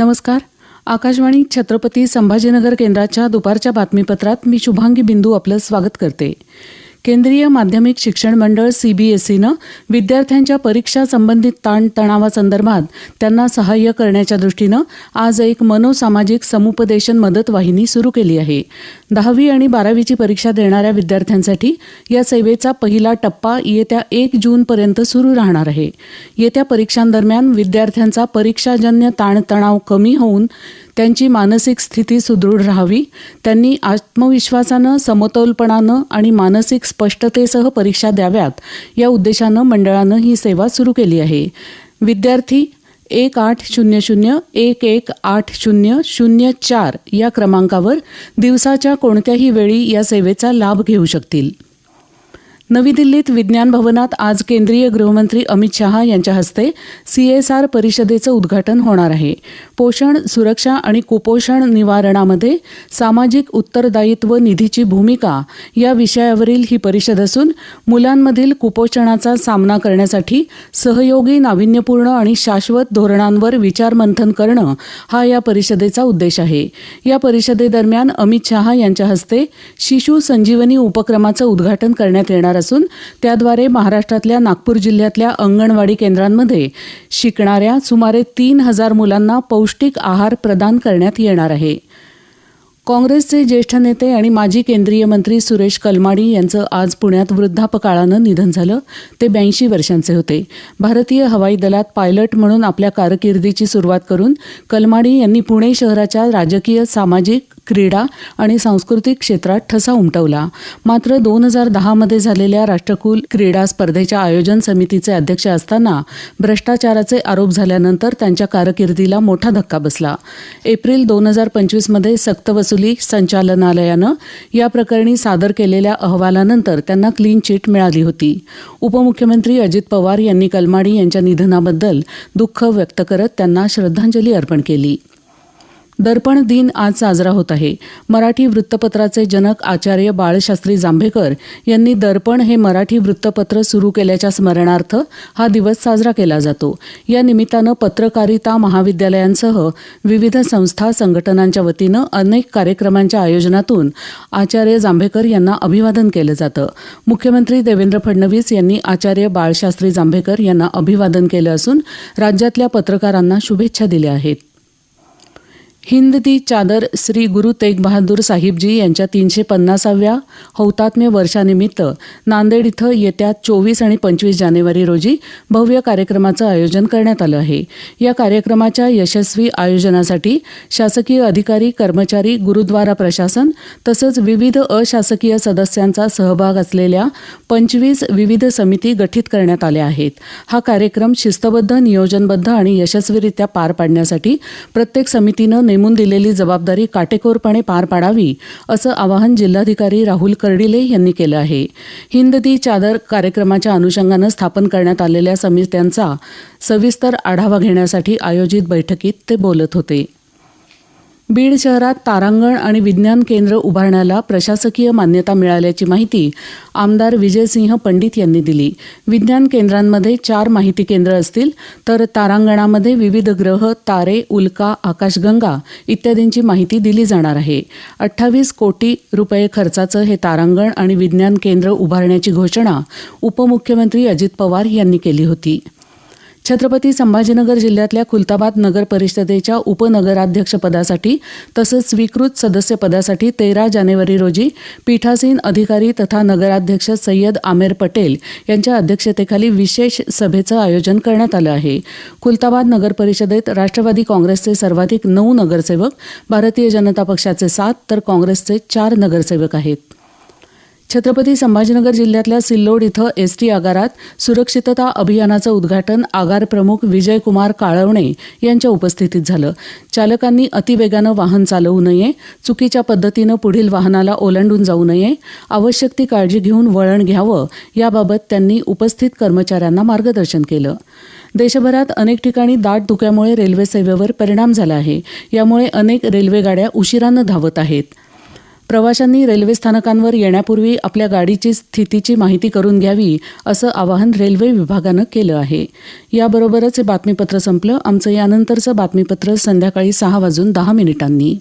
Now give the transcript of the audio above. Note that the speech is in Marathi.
नमस्कार. आकाशवाणी छत्रपती संभाजीनगर केंद्राच्या दुपारच्या बातमीपत्रात मी शुभांगी बिंदू आपलं स्वागत करते. केंद्रीय माध्यमिक शिक्षण मंडळ CBSEनं विद्यार्थ्यांच्या परीक्षा संबंधित ताणतणावासंदर्भात त्यांना सहाय्य करण्याच्या दृष्टीनं आज एक मनोसामाजिक समुपदेशन मदत वाहिनी सुरू केली आहे. 10वी आणि 12वीची परीक्षा देणाऱ्या विद्यार्थ्यांसाठी या सेवेचा पहिला टप्पा येत्या 1 जूनपर्यंत सुरू राहणार आहे. येत्या परीक्षांदरम्यान विद्यार्थ्यांचा परीक्षाजन्य ताणतणाव कमी होऊन त्यांची मानसिक स्थिती सुदृढ राहावी, त्यांनी आत्मविश्वासानं, समतोलपणानं आणि मानसिक स्पष्टतेसह परीक्षा द्याव्यात या उद्देशानं मंडळानं ही सेवा सुरू केली आहे. विद्यार्थी 1800-118004 या क्रमांकावर दिवसाच्या कोणत्याही वेळी या सेवेचा लाभ घेऊ शकतील. नवी दिल्लीत विज्ञान भवनात आज केंद्रीय गृहमंत्री अमित शहा यांच्या हस्ते CSR परिषदेचं उद्घाटन होणार आहे. पोषण, सुरक्षा आणि कुपोषण निवारणामध्ये सामाजिक उत्तरदायित्व निधीची भूमिका या विषयावरील ही परिषद असून मुलांमधील कुपोषणाचा सामना करण्यासाठी सहयोगी, नाविन्यपूर्ण आणि शाश्वत धोरणांवर विचारमंथन करणं हा या परिषदेचा उद्देश आहे. या परिषदेदरम्यान अमित शहा यांच्या हस्ते शिशु संजीवनी उपक्रमाचं उद्घाटन करण्यात येणार असून त्याद्वारे महाराष्ट्रातल्या नागपूर जिल्ह्यातल्या अंगणवाडी केंद्रांमध्ये शिकणाऱ्या सुमारे 3000 मुलांना पौष्टिक आहार प्रदान करण्यात येणार आहे. काँग्रेसचे ज्येष्ठ नेते आणि माजी केंद्रीय मंत्री सुरेश कलमाडी यांचं आज पुण्यात वृद्धापकाळानं निधन झालं. ते 82 वर्षांचे होते. भारतीय हवाई दलात पायलट म्हणून आपल्या कारकिर्दीची सुरुवात करून कलमाडी यांनी पुणे शहराच्या राजकीय, सामाजिक, क्रीडा आणि सांस्कृतिक क्षेत्रात ठसा उमटवला. मात्र 2010मध्ये झालेल्या राष्ट्रकुल क्रीडा स्पर्धेच्या आयोजन समितीचे अध्यक्ष असताना भ्रष्टाचाराचे आरोप झाल्यानंतर त्यांच्या कारकिर्दीला मोठा धक्का बसला. एप्रिल 2025मध्ये सक्तवसुली संचालनालयानं या प्रकरणी सादर केलेल्या अहवालानंतर त्यांना क्लीन चिट मिळाली होती. उपमुख्यमंत्री अजित पवार यांनी कलमाडी यांच्या निधनाबद्दल दुःख व्यक्त करत त्यांना श्रद्धांजली अर्पण केली. दर्पण दिन आज साजरा होत आहे. मराठी वृत्तपत्राचे जनक आचार्य बाळशास्त्री जांभेकर यांनी दर्पण हे मराठी वृत्तपत्र सुरू केल्याच्या स्मरणार्थ हा दिवस साजरा केला जातो. या निमित्तानं पत्रकारिता महाविद्यालयांसह विविध संस्था, संघटनांच्या वतीनं अनेक कार्यक्रमांच्या आयोजनातून आचार्य जांभेकर यांना अभिवादन केलं जातं. मुख्यमंत्री देवेंद्र फडणवीस यांनी आचार्य बाळशास्त्री जांभेकर यांना अभिवादन केलं असून राज्यातल्या पत्रकारांना शुभेच्छा दिल्या आहेत. हिंद दी चादर श्री गुरु तेग बहादूर साहिबजी यांच्या 350व्या हौतात्म्य वर्षानिमित्त नांदेड इथं येत्या 24 आणि 25 जानेवारी रोजी भव्य कार्यक्रमाचं आयोजन करण्यात आलं आहे. या कार्यक्रमाच्या यशस्वी आयोजनासाठी शासकीय अधिकारी, कर्मचारी, गुरुद्वारा प्रशासन तसंच विविध अशासकीय सदस्यांचा सहभाग असलेल्या 25 विविध समिती गठीत करण्यात आल्या आहेत. हा कार्यक्रम शिस्तबद्ध, नियोजनबद्ध आणि यशस्वीरित्या पार पाडण्यासाठी प्रत्येक समितीनं नेमून दिलेली जबाबदारी काटेकोरपणे पार पाडावी असं आवाहन जिल्हाधिकारी राहुल कर्डिले यांनी केलं आहे. हिंद दी चादर कार्यक्रमाच्या अनुषंगानं स्थापन करण्यात आलेल्या समित्यांचा सविस्तर आढावा घेण्यासाठी आयोजित बैठकीत ते बोलत होते. बीड शहरात तारांगण आणि विज्ञान केंद्र उभारण्याला प्रशासकीय मान्यता मिळाल्याची माहिती आमदार विजयसिंह पंडित यांनी दिली. विज्ञान केंद्रांमध्ये 4 माहिती केंद्र असतील तर तारांगणामध्ये विविध ग्रह, तारे, उल्का, आकाशगंगा इत्यादींची माहिती दिली जाणार आहे. 28 कोटी रुपये खर्चाचं हे तारांगण आणि विज्ञान केंद्र उभारण्याची घोषणा उपमुख्यमंत्री अजित पवार यांनी केली होती. छत्रपती संभाजीनगर जिल्ह्यातल्या खुलताबाद नगर परिषदेच्या उपनगराध्यक्षपदासाठी तसंच स्वीकृत सदस्यपदासाठी 13 जानेवारी रोजी पीठासीन अधिकारी तथा नगराध्यक्ष सय्यद आमेर पटेल यांच्या अध्यक्षतेखाली विशेष सभेचं आयोजन करण्यात आलं आहे. खुलताबाद नगर परिषदेत राष्ट्रवादी काँग्रेसचे सर्वाधिक 9 नगरसेवक, भारतीय जनता पक्षाचे 7 तर काँग्रेसचे 4 नगरसेवक आहेत. छत्रपती संभाजीनगर जिल्ह्यातल्या सिल्लोड इथं एसटी आगारात सुरक्षितता अभियानाचं उद्घाटन आगार प्रमुख विजयकुमार काळवणे यांच्या उपस्थितीत झालं. चालकांनी अतिवेगानं वाहन चालवू नये, चुकीच्या पद्धतीनं पुढील वाहनाला ओलांडून जाऊ नये, आवश्यक ती काळजी घेऊन वळण घ्यावं याबाबत त्यांनी उपस्थित कर्मचाऱ्यांना मार्गदर्शन केलं. देशभरात अनेक ठिकाणी दाट धुक्यामुळे रेल्वे सेवेवर परिणाम झाला आहे. यामुळे अनेक रेल्वे गाड्या उशिरानं धावत आहेत. प्रवाशांनी रेल्वे स्थानकांवर येण्यापूर्वी आपल्या गाडीची स्थितीची माहिती करून घ्यावी असं आवाहन रेल्वे विभागानं केलं आहे. याबरोबरच हे बातमीपत्र संपलं. आमचं यानंतरचं बातमीपत्र संध्याकाळी 6:10 वाजून 10 मिनिटांनी.